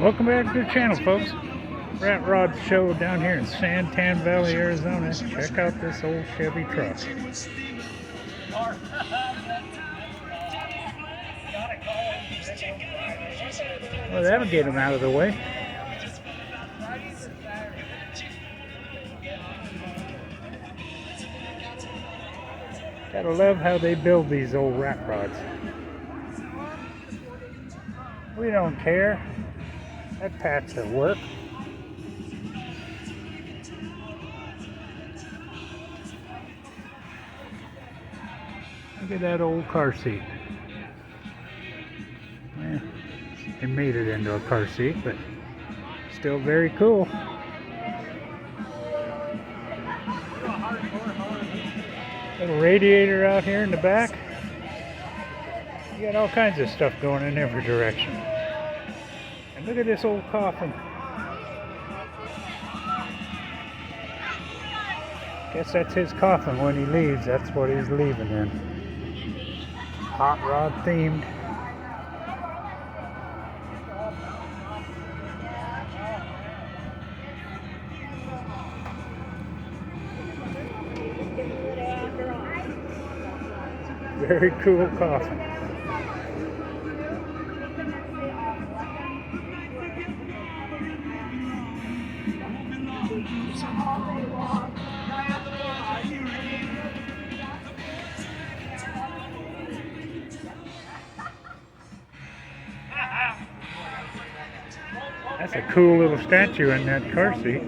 Welcome back to the channel, folks. Rat Rod Show down here in Santan Valley, Arizona. Check out this old Chevy truck. Well, that'll get him out of the way. Gotta love how they build these old rat rods. We don't care. That patch will work. Look at that old car seat. Yeah, they made it into a car seat, but still very cool. Little radiator out here in the back. You got all kinds of stuff going in every direction. And look at this old coffin. Guess that's his coffin when he leaves. That's what he's leaving in. Hot rod themed. Very cool coffin. That's a cool little statue in that car seat.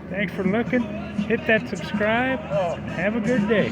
Thanks for looking. Hit that subscribe. Have a good day.